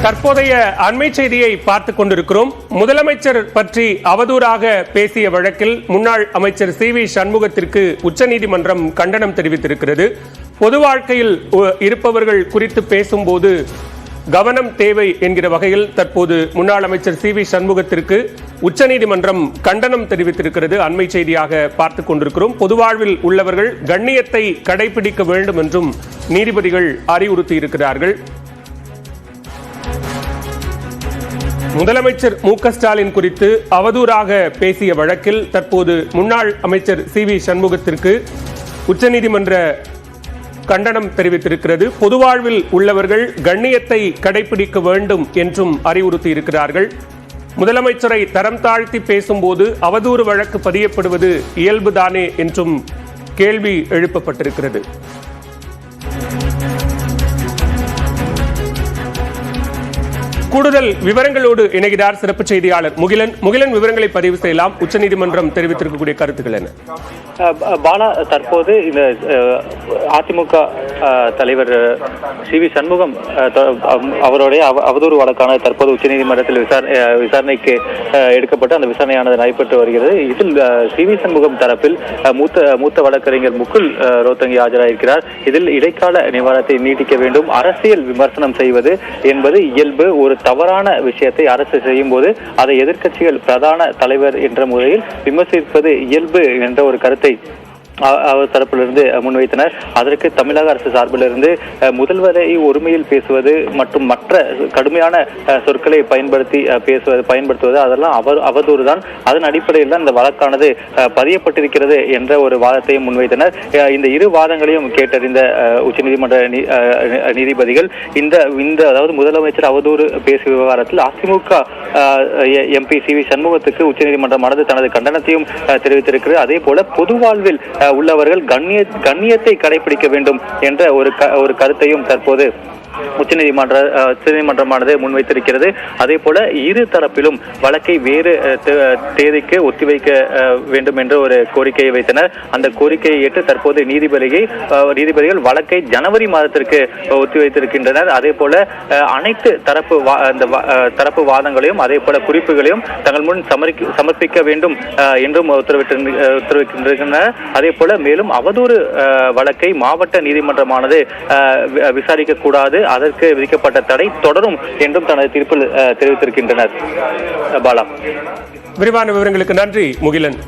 தற்போதைய அண்மை செய்தியை பார்த்துக் கொண்டிருக்கிறோம். முதலமைச்சர் பற்றி அவதூறாக பேசிய வழக்கில் முன்னாள் அமைச்சர் சி.வி. சண்முகத்திற்கு உச்சநீதிமன்றம் கண்டனம் தெரிவித்திருக்கிறது. பொது வாழ்க்கையில் இருப்பவர்கள் குறித்து பேசும்போது கவனம் தேவை என்கிற வகையில் தற்போது முன்னாள் அமைச்சர் சி.வி. சண்முகத்திற்கு உச்சநீதிமன்றம் கண்டனம் தெரிவித்திருக்கிறது. அண்மை செய்தியாக பார்த்துக் கொண்டிருக்கிறோம். பொது வாழ்வில் உள்ளவர்கள் கண்ணியத்தை கடைபிடிக்க வேண்டும் என்றும் நீதிபதிகள் அறிவுறுத்தியிருக்கிறார்கள். முதலமைச்சர் மு.க.ஸ்டாலின் குறித்து அவதூறாக பேசிய வழக்கில் தற்போது முன்னாள் அமைச்சர் சி.வி. சண்முகத்திற்கு உச்சநீதிமன்ற கண்டனம் தெரிவித்திருக்கிறது. பொது வாழ்வில் உள்ளவர்கள் கண்ணியத்தை கடைபிடிக்க வேண்டும் என்றும் அறிவுறுத்தியிருக்கிறார்கள். முதலமைச்சரை தரம் தாழ்த்தி பேசும்போது அவதூறு வழக்கு பதியப்படுவது இயல்புதானே என்றும் கேள்வி எழுப்பப்பட்டிருக்கிறது. கூடுதல் விவரங்களோடு இணைகிறார் சிறப்பு செய்தியாளர் முகிலன். விவரங்களை பதிவு செய்யலாம். உச்சநீதிமன்றம் தெரிவித்திருக்கக்கூடிய கருத்துக்கள் என்ன? பாலா, தற்போது இந்த அதிமுக தலைவர் சி.வி. சண்முகம் அவருடைய அவதூறு வழக்கான தற்போது உச்சநீதிமன்றத்தில் விசாரணைக்கு எடுக்கப்பட்டு அந்த விசாரணையானது நடைபெற்று வருகிறது. இதில் சி.வி. சண்முகம் தரப்பில் மூத்த வழக்கறிஞர் முகுல் ரோத்தங்கி ஆஜராயிருக்கிறார். இதில் இடைக்கால நிவாரணத்தை நீட்டிக்க வேண்டும், அரசியல் விமர்சனம் செய்வது என்பது இயல்பு, ஒரு தவறான விஷயத்தை அரசு செய்யும் போது அதை எதிர்க்கட்சிகள் பிரதான தலைவர் என்ற முறையில் விமர்சிப்பது இயல்பு என்ற ஒரு கருத்தை அவர் தரப்பிலிருந்து முன்வைத்தனர். அதற்கு தமிழக அரசு சார்பிலிருந்து முதல்வரை ஒருமையில் பேசுவது மற்றும் மற்ற கடுமையான சொற்களை பயன்படுத்துவது அதெல்லாம் அவதூறு தான். அதன் அடிப்படையில் தான் இந்த வழக்கானது பதியப்பட்டிருக்கிறது என்ற ஒரு வாதத்தையும் முன்வைத்தனர். இந்த இரு வாதங்களையும் கேட்டறிந்த உச்சநீதிமன்ற நீதிபதிகள் இந்த அதாவது முதலமைச்சர் அவதூறு பேசிய விவகாரத்தில் அதிமுக எம்பி சி.வி. சண்முகத்துக்கு உச்சநீதிமன்றமானது தனது கண்டனத்தையும் தெரிவித்திருக்கிறது. அதே போல பொது வாழ்வில் உள்ளவர்கள் கண்ணியத்தை கடைபிடிக்க வேண்டும் என்ற ஒரு கருத்தையும் தற்போது உச்சநீதிமன்றமானது முன்வைத்திருக்கிறது. அதே போல இரு தரப்பிலும் வழக்கை வேறு தேதிக்கு ஒத்திவைக்க வேண்டும் என்ற ஒரு கோரிக்கையை வைத்தனர். அந்த கோரிக்கையை ஏற்று தற்போது நீதிபதிகள் வழக்கை ஜனவரி மாதத்திற்கு ஒத்திவைத்திருக்கின்றனர். அதே போல அனைத்து தரப்பு வாதங்களையும் அதே போல குறிப்புகளையும் தங்கள் முன் சமர்ப்பிக்க வேண்டும் என்றும் உத்தரவிட்டிருக்கின்றனர். அதே போல மேலும் அவதூறு வழக்கை மாவட்ட நீதிமன்றமானது விசாரிக்க கூடாது, அதற்கு விதிக்கப்பட்ட தடை தொடரும் என்றும் தனது தீர்ப்பில் தெரிவித்திருக்கின்றனர். பாலா, விரிவான விவரங்களுக்கு நன்றி முகிலன்.